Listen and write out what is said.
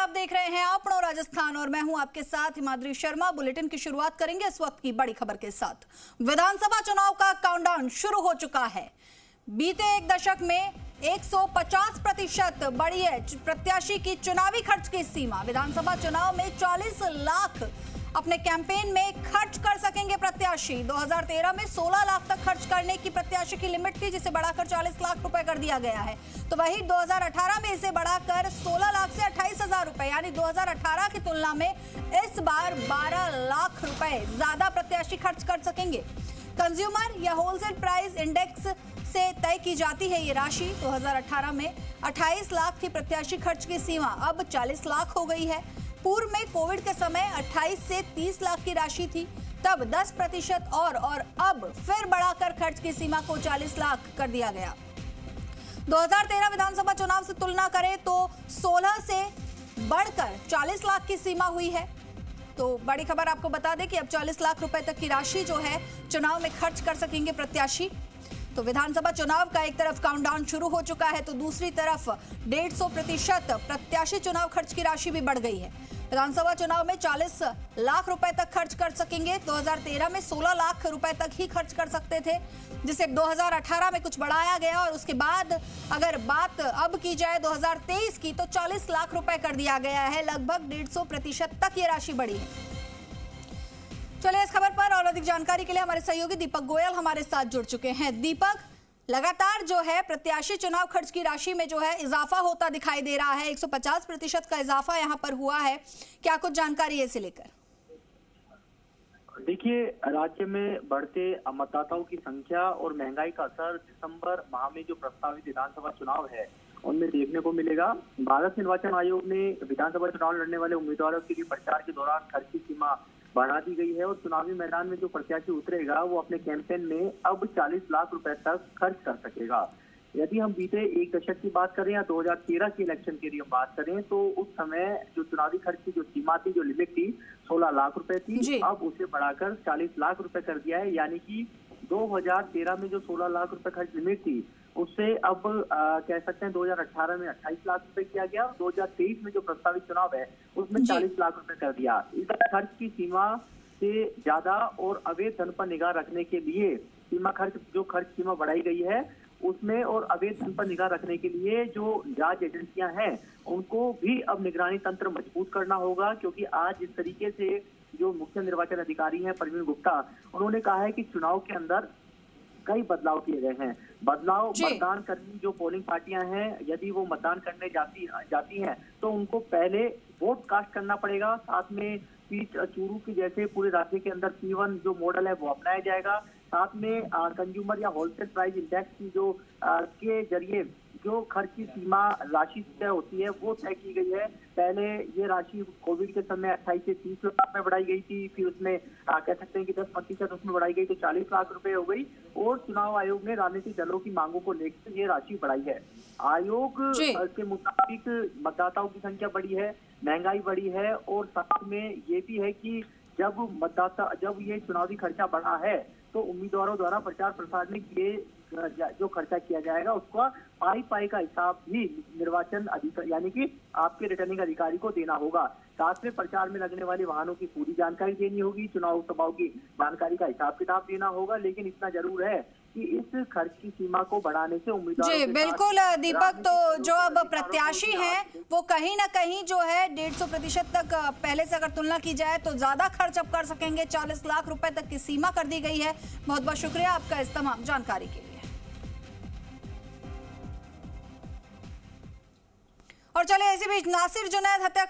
आप देख रहे हैं अपनो राजस्थान और मैं हूं आपके साथ हिमाद्री शर्मा। बुलेटिन की शुरुआत करेंगे इस वक्त की बड़ी खबर के साथ। विधानसभा चुनाव का काउंटडाउन शुरू हो चुका है। बीते एक दशक में 150% बढ़ी है प्रत्याशी की चुनावी खर्च की सीमा। विधानसभा चुनाव में 40 लाख अपने कैंपेन में खर्च कर सकेंगे प्रत्याशी। 2013 में 16 लाख तक खर्च करने की प्रत्याशी की लिमिट थी, जिसे बढ़ाकर 40 लाख रुपए कर दिया गया है। तो वही 2018 में इसे बढ़ाकर 16 लाख से 28,000 रुपए, यानी 2018 की तुलना में इस बार 12 लाख रुपए ज्यादा प्रत्याशी खर्च कर सकेंगे। कंज्यूमर या होलसेल प्राइस इंडेक्स से तय की जाती है ये राशि। 2018 में 28 लाख थी प्रत्याशी खर्च की सीमा, अब 40 लाख हो गई है। पूर्व में कोविड के समय 28 से 30 लाख की राशि थी, तब 10% और अब फिर बढ़ाकर खर्च की सीमा को 40 लाख कर दिया गया। 2013 विधानसभा चुनाव से तुलना करें तो 16 से बढ़कर 40 लाख की सीमा हुई है। तो बड़ी खबर आपको बता दें कि अब 40 लाख रुपए तक की राशि जो है चुनाव में खर्च कर सकेंगे प्रत्याशी। तो विधानसभा चुनाव का एक तरफ काउंटडाउन शुरू हो चुका है, तो दूसरी तरफ 150% प्रत्याशी चुनाव खर्च की राशि भी बढ़ गई है। विधानसभा चुनाव में 40 लाख रुपए तक खर्च कर सकेंगे। 2013 में 16 लाख रुपए तक ही खर्च कर सकते थे, जिसे 2018 में कुछ बढ़ाया गया और उसके बाद अगर बात अब की जाए 2023 की, तो 40 लाख रुपए कर दिया गया है। लगभग 150% तक ये राशि बढ़ी है। चलिए इस खबर पर और अधिक जानकारी के लिए हमारे सहयोगी दीपक गोयल हमारे साथ जुड़ चुके हैं। दीपक, लगातार जो है प्रत्याशी चुनाव खर्च की राशि में जो है इजाफा होता दिखाई दे रहा है। 150% का इजाफा यहां पर हुआ है, क्या कुछ जानकारी है इसे लेकर? देखिए, राज्य में बढ़ते मतदाताओं की संख्या और महंगाई का असर दिसंबर माह में जो प्रस्तावित विधानसभा चुनाव है उनमें देखने को मिलेगा। भारत निर्वाचन आयोग ने विधानसभा चुनाव लड़ने वाले उम्मीदवारों के लिए प्रचार के दौरान खर्च की सीमा बढ़ा दी गई है और चुनावी मैदान में जो प्रत्याशी उतरेगा वो अपने कैंपेन में अब 40 लाख रुपए तक खर्च कर सकेगा। यदि हम बीते एक दशक की बात करें या 2013 के इलेक्शन की हम बात करें, तो उस समय जो चुनावी खर्च की जो सीमा थी, जो लिमिट थी, 16 लाख रुपए थी, अब उसे बढ़ाकर 40 लाख रुपए कर दिया है। यानी कि 2013 में जो 16 लाख रुपए खर्च लिमिट थी, उससे अब कह सकते हैं 2018 में 28 लाख रुपए किया गया। 2023 में जो प्रस्तावित चुनाव है उसमें 40 लाख रुपए कर दिया। इस खर्च की सीमा से ज्यादा और अवैध धन पर निगाह रखने के लिए खर्च सीमा बढ़ाई गई है, उसमें और अवैध धन पर निगाह रखने के लिए जो जांच एजेंसियां हैं उनको भी अब निगरानी तंत्र मजबूत करना होगा। क्योंकि आज इस तरीके से जो मुख्य निर्वाचन अधिकारी हैं प्रवीण गुप्ता, उन्होंने कहा है कि चुनाव के अंदर कई बदलाव किए गए हैं। बदलाव मतदान कर्मी जो पोलिंग पार्टियां हैं, यदि वो मतदान करने जाती हैं तो उनको पहले वोट कास्ट करना पड़ेगा। साथ में चूरू की जैसे पूरे राज्य के अंदर P1 जो मॉडल है वो अपनाया जाएगा। साथ में कंज्यूमर या होलसेल प्राइस इंडेक्स की जो के जरिए जो खर्च की सीमा राशि तय होती है वो तय की गई है। पहले ये राशि कोविड के समय 28 से 30 लाख में बढ़ाई गई थी, फिर उसमें कह सकते हैं कि 10% उसमें बढ़ाई गई तो 40 लाख रुपए हो गई। और चुनाव आयोग ने राजनीतिक दलों की मांगों को लेकर ये राशि बढ़ाई है। आयोग के मुताबिक मतदाताओं की संख्या बढ़ी है, महंगाई बढ़ी है और साथ में ये भी है कि जब ये चुनावी खर्चा बढ़ा है तो उम्मीदवारों द्वारा प्रचार प्रसार में जो खर्चा किया जाएगा उसका पाई का हिसाब भी निर्वाचन अधिकारी यानी कि आपके रिटर्निंग अधिकारी को देना होगा। साथ में प्रचार में लगने वाले वाहनों की पूरी जानकारी देनी होगी, चुनाव सभाओं की जानकारी का हिसाब किताब देना होगा। लेकिन इतना जरूर है कि इस खर्च की सीमा को बढ़ाने से उम्मीदवारों जी बिल्कुल दीपक, तो जो अब प्रत्याशी हैं वो कहीं ना कहीं जो है 150% तक पहले से अगर तुलना की जाए तो ज्यादा खर्च अब कर सकेंगे। 40 लाख रुपए तक की सीमा कर दी गई है। बहुत बहुत शुक्रिया आपका इस तमाम जानकारी के लिए। और चलिए इसी बीच नासिर जुनैद हत्या